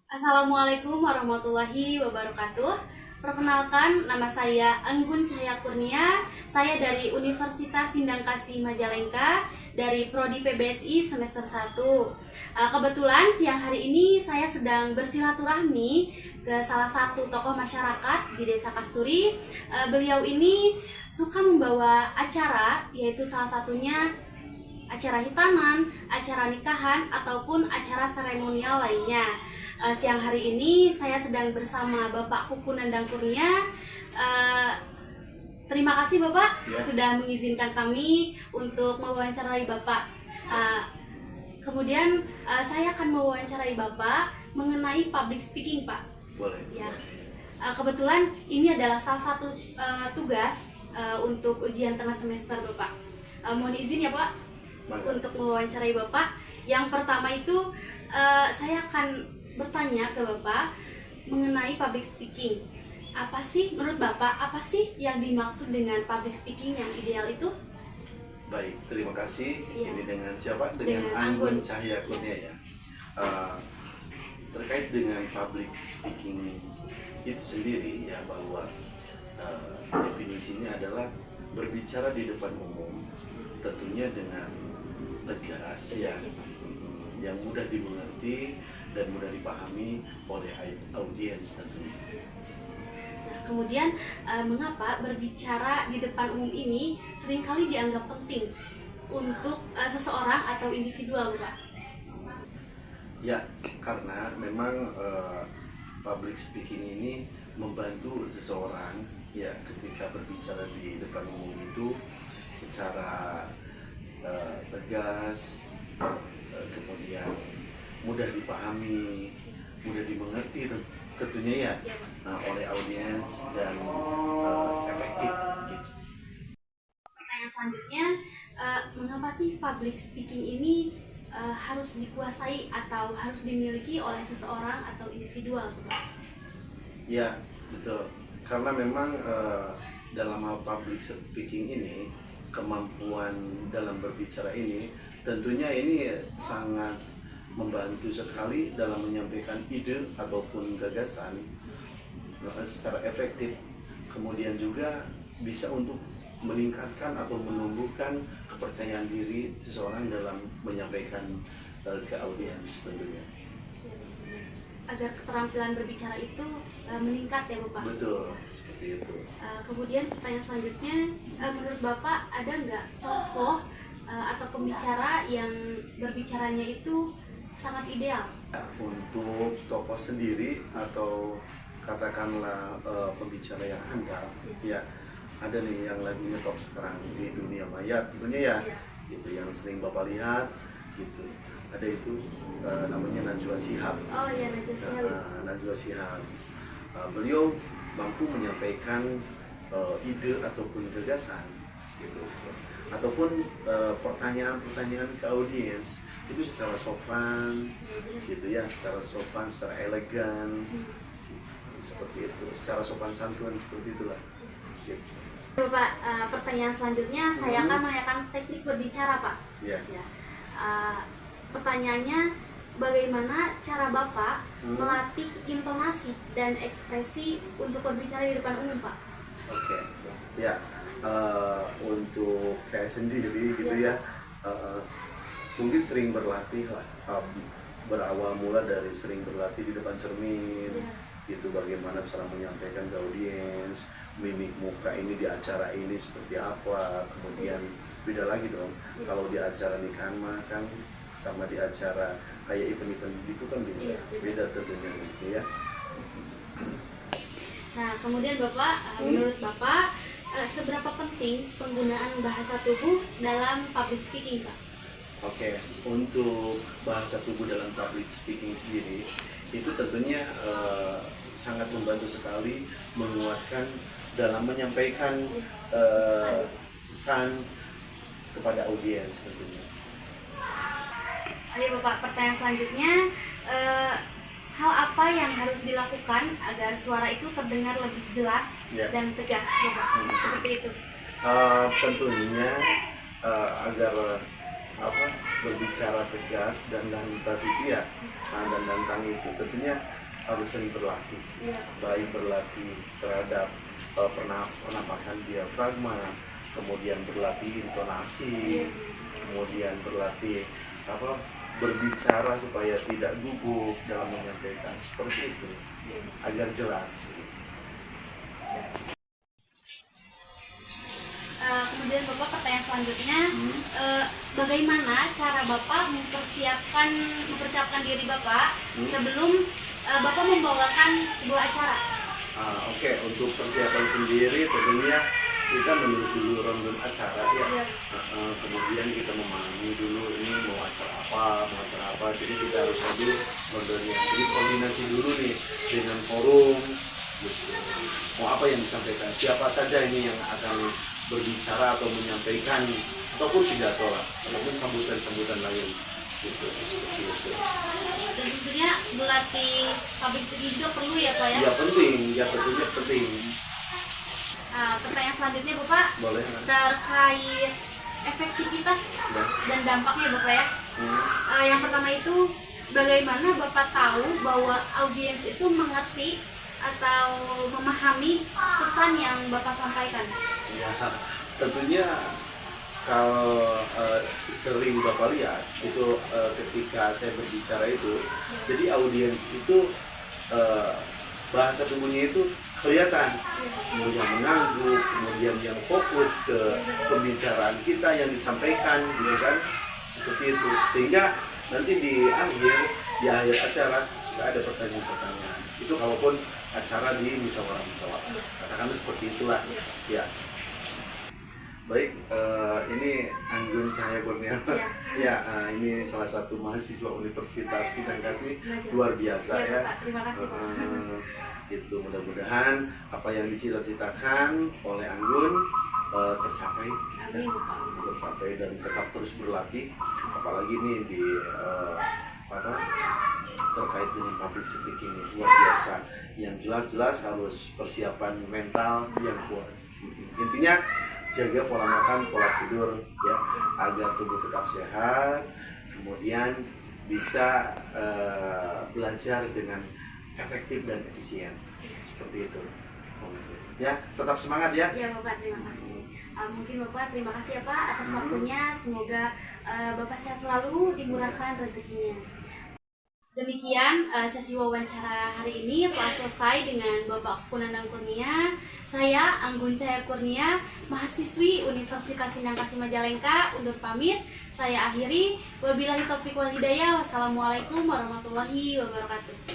Assalamualaikum warahmatullahi wabarakatuh. Perkenalkan, nama saya Anggun Cahya Kurnia. Saya dari Universitas Sindangkasih Majalengka dari Prodi PBSI semester 1. Kebetulan siang hari ini saya sedang bersilaturahmi ke salah satu tokoh masyarakat di Desa Kasturi. Beliau ini suka membawa acara, yaitu salah satunya acara hitanan, acara nikahan, ataupun acara seremonial lainnya. Siang hari ini saya sedang bersama Bapak Kuku Nandang Kurnia. Terima kasih Bapak sudah mengizinkan kami untuk mewawancarai Bapak. Kemudian saya akan mewawancarai Bapak mengenai public speaking, Pak. Boleh. Ya. Kebetulan ini adalah salah satu tugas untuk ujian tengah semester Bapak. Mohon izin ya Pak untuk mewawancarai Bapak. Yang pertama itu saya akan bertanya ke Bapak mengenai public speaking. Apa sih menurut Bapak, apa sih yang dimaksud dengan public speaking yang ideal itu? Baik, terima kasih. Ya. Ini dengan siapa? Dengan Anggun Anggun Cahya Kurnia ya. Terkait dengan public speaking itu sendiri ya, bahwa definisinya adalah berbicara di depan umum, tentunya dengan tegas ya, yang mudah dimengerti dan mudah dipahami oleh audiens tentunya. Nah, kemudian mengapa berbicara di depan umum ini seringkali dianggap penting untuk seseorang atau individual, Pak? Ya, karena memang public speaking ini membantu seseorang ya ketika berbicara di depan umum itu secara tegas, kemudian mudah dipahami, mudah dimengerti tentunya ya, oleh audiens dan efektif gitu. Pertanyaan selanjutnya, mengapa sih public speaking ini harus dikuasai atau harus dimiliki oleh seseorang atau individual, Pak? Ya, betul. Karena memang dalam hal public speaking ini, kemampuan dalam berbicara ini tentunya ini sangat membantu sekali dalam menyampaikan ide ataupun gagasan secara efektif. Kemudian juga bisa untuk meningkatkan atau menumbuhkan kepercayaan diri seseorang dalam menyampaikan ke audiens tentunya. Agar keterampilan berbicara itu meningkat ya Bapak? Betul, seperti itu. Kemudian pertanyaan selanjutnya, menurut Bapak ada nggak tokoh atau pembicara yang berbicaranya itu sangat ideal? Untuk tokoh sendiri atau katakanlah pembicara yang handal, ya ada nih yang lagi ngetop sekarang di dunia maya tentunya ya, gitu yang sering Bapak lihat gitu. Ada itu namanya Najwa Shihab. Oh iya, Najwa Shihab. Najwa Shihab. Beliau mampu menyampaikan ide ataupun gagasan gitu, ataupun pertanyaan-pertanyaan ke audiens itu secara sopan gitu ya, secara sopan, secara elegan, seperti itu, secara sopan santun seperti itulah gitu. Bapak, pertanyaan selanjutnya saya akan menanyakan teknik berbicara, Pak. Ya. Pertanyaannya, bagaimana cara Bapak melatih intonasi dan ekspresi untuk berbicara di depan umum, Pak? Oke. Ya, untuk saya sendiri gitu ya, mungkin sering berlatih lah, berawal mula dari sering berlatih di depan cermin gitu, bagaimana cara menyampaikan ke audiens, mimik muka ini di acara ini seperti apa. Kemudian beda lagi dong kalau di acara nikahan mah kan, sama di acara kayak event-event gitu kan beda tentunya gitu ya. Nah, kemudian Bapak, menurut Bapak, seberapa penting penggunaan bahasa tubuh dalam public speaking, Pak? Oke, untuk bahasa tubuh dalam public speaking sendiri itu tentunya sangat membantu sekali menguatkan dalam menyampaikan pesan kepada audiens tentunya. Ayo Bapak, pertanyaan selanjutnya, hal apa yang harus dilakukan agar suara itu terdengar lebih jelas dan tegas, Bapak? Seperti itu. Tentunya agar berbicara tegas dan dantas itu ya, dan dantang itu tentunya harus sering berlatih, baik berlatih terhadap pernapasan diafragma, kemudian berlatih intonasi, kemudian berlatih berbicara supaya tidak gugup dalam menyampaikan, seperti itu agar jelas. Kemudian Bapak, pertanyaan selanjutnya, bagaimana cara Bapak mempersiapkan diri Bapak sebelum Bapak membawakan sebuah acara? Oke, untuk persiapan sendiri tentunya kita menulis dulu rundown acara ya. Kemudian kita memahami dulu ini mau acara apa, jadi kita harus ambil rundownnya. Jadi koordinasi dulu nih dengan forum, gitu. Mau apa yang disampaikan, siapa saja ini yang akan berbicara atau menyampaikan, ataupun pidato lah, ataupun sambutan lain, gitu, seperti itu. Dan tentunya berlatih public speaking juga perlu ya Pak ya? Ya penting, ya tentunya penting. Pertanyaan selanjutnya Bapak, Boleh. terkait efektivitas dan dampaknya Bapak ya. Yang pertama itu, bagaimana Bapak tahu bahwa audiens itu mengerti atau memahami pesan yang Bapak sampaikan? Ya, tentunya kalau sering Bapak lihat itu ketika saya berbicara itu, jadi audiens itu bahasa tubuhnya itu kelihatan, kemudian mengangguk, kemudian yang fokus ke pembicaraan kita yang disampaikan, gitu kan, seperti itu. Sehingga nanti di akhir acara nggak ada pertanyaan-pertanyaan. Itu kalaupun acara di musyawarah, katakanlah seperti itulah, ya. Baik, ini Anggun Cahaya Kurniawan. Ya, ini salah satu mahasiswa Universitas Sindangkasih, luar biasa ya. Bapak, terima kasih Pak. Itu mudah-mudahan apa yang dicita-citakan oleh Anggun tercapai. Amin. Tercapai dan tetap terus berlatih, apalagi nih di terkait dengan public speaking ini luar biasa. Yang jelas-jelas harus persiapan mental yang kuat. Intinya jaga pola makan, pola tidur ya, agar tubuh tetap sehat, kemudian bisa belajar dengan efektif dan efisien, seperti itu ya. Tetap semangat ya. Ya Bapak, terima kasih. Mungkin Bapak terima kasih ya Pak atas waktunya. Semoga Bapak sehat selalu, dimurahkan rezekinya. Demikian sesi wawancara hari ini telah selesai dengan Bapak Kunanang Kurnia. Saya Anggun Cahaya Kurnia, mahasiswi Universitas Sindangkasih Majalengka, undur pamit. Saya akhiri. Wabillahi taufiq wal hidayah. Wassalamualaikum warahmatullahi wabarakatuh.